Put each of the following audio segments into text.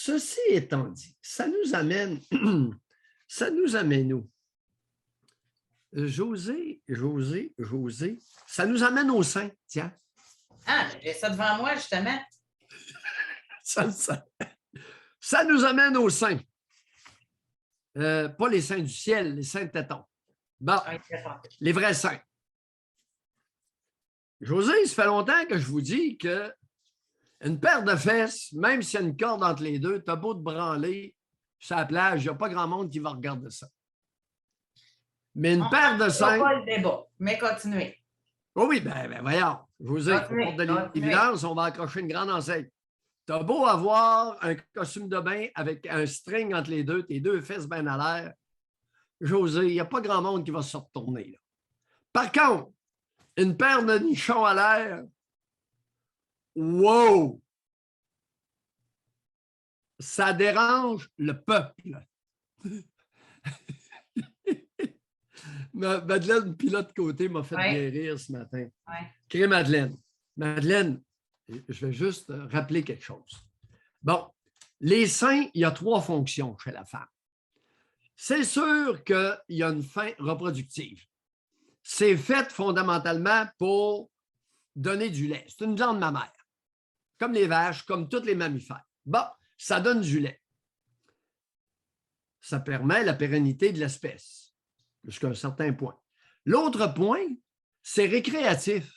ceci étant dit, ça nous amène, ça nous amène où? José, ça nous amène au sein, tiens. Ah, j'ai ça devant moi, justement. Ça nous amène au sein. Pas les saints du ciel, les saints de téton. Bon, les vrais saints. José, ça fait longtemps que je vous dis que une paire de fesses, même s'il y a une corde entre les deux, t'as beau te branler sur la plage, il n'y a pas grand monde qui va regarder ça. Mais une paire de seins... pas le débat, mais continuez. Oh oui, ben voyons. José, pour porte de l'évidence, on va accrocher une grande enseigne. T'as beau avoir un costume de bain avec un string entre les deux, tes deux fesses bien à l'air. José, il n'y a pas grand monde qui va se retourner. Là. Par contre, une paire de nichons à l'air, wow! Ça dérange le peuple. Madeleine Pilote côté m'a fait bien rire ce matin. Crée Madeleine. Madeleine, je vais juste rappeler quelque chose. Bon, les seins, il y a 3 fonctions chez la femme. C'est sûr qu'il y a une fin reproductive. C'est fait fondamentalement pour donner du lait. C'est une glande mammaire, comme les vaches, comme tous les mammifères. Bon, ça donne du lait. Ça permet la pérennité de l'espèce, jusqu'à un certain point. L'autre point, c'est récréatif.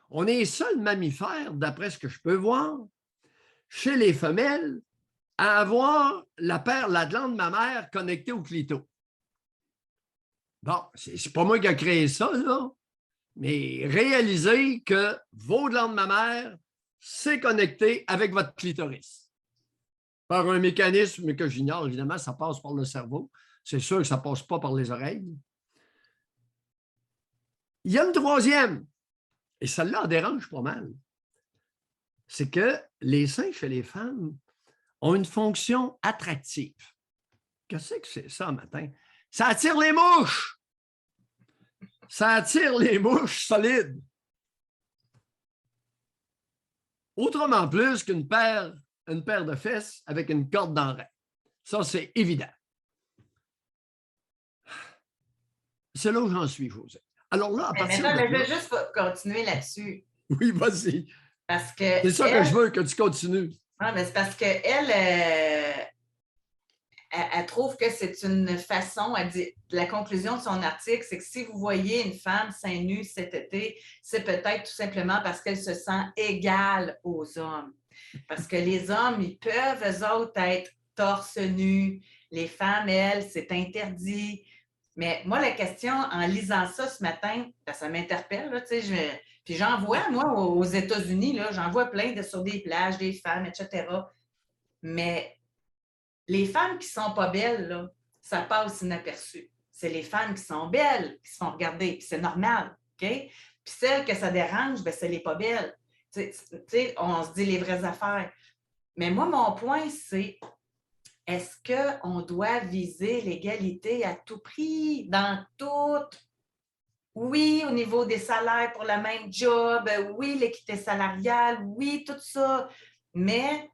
On est les seuls mammifères, d'après ce que je peux voir, chez les femelles, à avoir la glande mammaire connectée au clito. Bon, c'est pas moi qui ai créé ça, là, mais réalisez que vos glandes mammaires, c'est connecté avec votre clitoris. Par un mécanisme que j'ignore, évidemment, ça passe par le cerveau. C'est sûr que ça ne passe pas par les oreilles. Il y a une troisième, et celle-là en dérange pas mal. C'est que les seins chez les femmes ont une fonction attractive. Qu'est-ce que c'est ça, matin? Ça attire les mouches! Ça attire les mouches solides. Autrement plus qu'une paire de fesses avec une corde d'enraie. Ça, c'est évident. C'est là où j'en suis, José. Alors là, à partir de là... Je vais juste continuer là-dessus. Oui, vas-y. Parce que c'est ça que je veux, que tu continues. Ah, mais c'est parce qu'elle, elle trouve que c'est une façon, elle dit, la conclusion de son article, c'est que si vous voyez une femme seins nus cet été, c'est peut-être tout simplement parce qu'elle se sent égale aux hommes. Parce que les hommes, ils peuvent, eux autres, être torse nu. Les femmes, elles, c'est interdit. Mais moi, la question, en lisant ça ce matin, ça m'interpelle, là, tu sais, puis j'en vois, moi, aux États-Unis, j'en vois plein sur des plages, des femmes, etc. Mais les femmes qui ne sont pas belles, là, ça passe inaperçu. C'est les femmes qui sont belles qui se font regarder, puis c'est normal, OK? Puis celles que ça dérange, bien, c'est les pas belles. Tu sais, on se dit les vraies affaires. Mais moi, mon point, c'est est-ce qu'on doit viser l'égalité à tout prix, dans tout? Oui, au niveau des salaires pour le même job, oui, l'équité salariale, oui, tout ça. Mais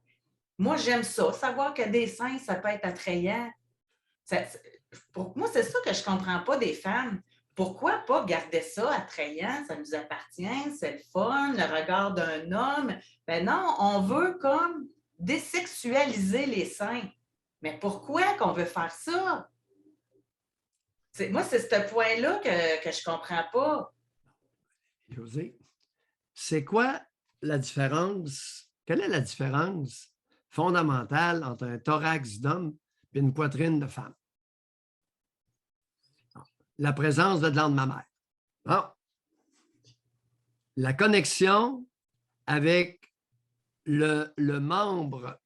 moi, j'aime ça. Savoir que des seins, ça peut être attrayant. Pour moi, c'est ça que je ne comprends pas des femmes. Pourquoi pas garder ça attrayant? Ça nous appartient, c'est le fun, le regard d'un homme. Ben non, on veut comme désexualiser les seins. Mais pourquoi qu'on veut faire ça? Moi, c'est ce point-là que je ne comprends pas. José, c'est quoi la différence? Quelle est la différence fondamentale entre un thorax d'homme et une poitrine de femme? La présence de glandes mammaires. Bon. La connexion avec le membre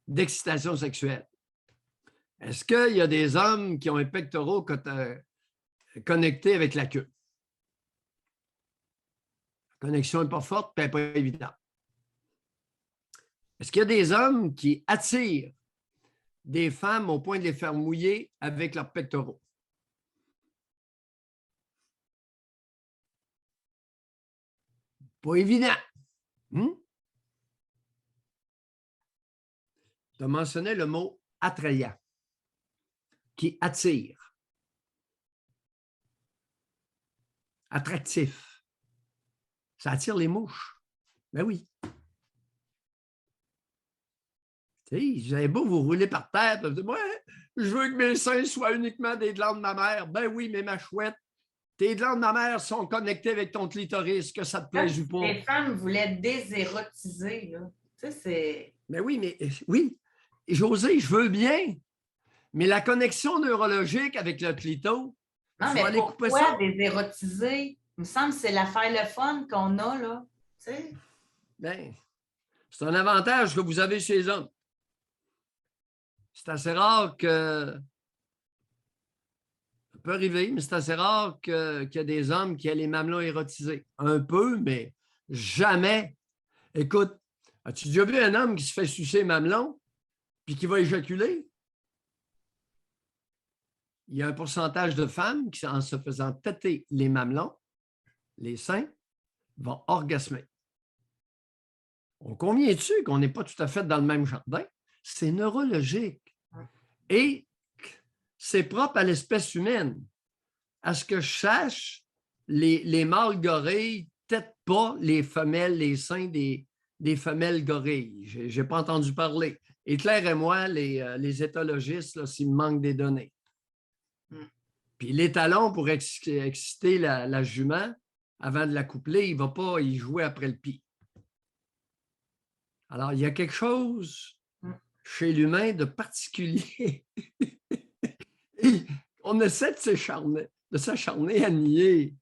d'excitation sexuelle. Est-ce qu'il y a des hommes qui ont un pectoral connecté avec la queue? La connexion n'est pas forte, mais pas évidente. Est-ce qu'il y a des hommes qui attirent des femmes au point de les faire mouiller avec leurs pectoraux? Pas évident. Tu as mentionné le mot attrayant, qui attire. Attractif. Ça attire les mouches. Ben oui. Tu sais, vous avez beau vous rouler par terre, vous dites, ouais, je veux que mes seins soient uniquement des glandes mammaires. Ben oui, mais ma chouette, tes glandes mammaires sont connectées avec ton clitoris, que ça te plaise ou pas. Les femmes voulaient désérotiser, là. Tu sais, c'est... Mais oui, oui, José, je veux bien, mais la connexion neurologique avec le clito, Non, tu mais vas aller couper pourquoi ça? désérotiser? Il me semble que c'est l'affaire le fun qu'on a, là. Tu sais? Ben, c'est un avantage que vous avez chez les hommes. C'est assez rare que... Ça peut arriver, mais c'est assez rare qu'il y ait des hommes qui aient les mamelons érotisés. Un peu, mais jamais. Écoute, as-tu déjà vu un homme qui se fait sucer les mamelons puis qui va éjaculer? Il y a un pourcentage de femmes qui, en se faisant têter les mamelons, les seins, vont orgasmer. On convient-tu qu'on n'est pas tout à fait dans le même jardin? C'est neurologique. Et c'est propre à l'espèce humaine. À ce que je sache, les mâles gorilles ne têtent pas les femelles, les seins des femelles gorilles. Je n'ai pas entendu parler. Et Claire et moi, les éthologistes, s'il me manque des données. Puis l'étalon, pour exciter la jument, avant de la coupler, il ne va pas y jouer après le pied. Alors, il y a quelque chose chez l'humain de particulier. On essaie de s'acharner à nier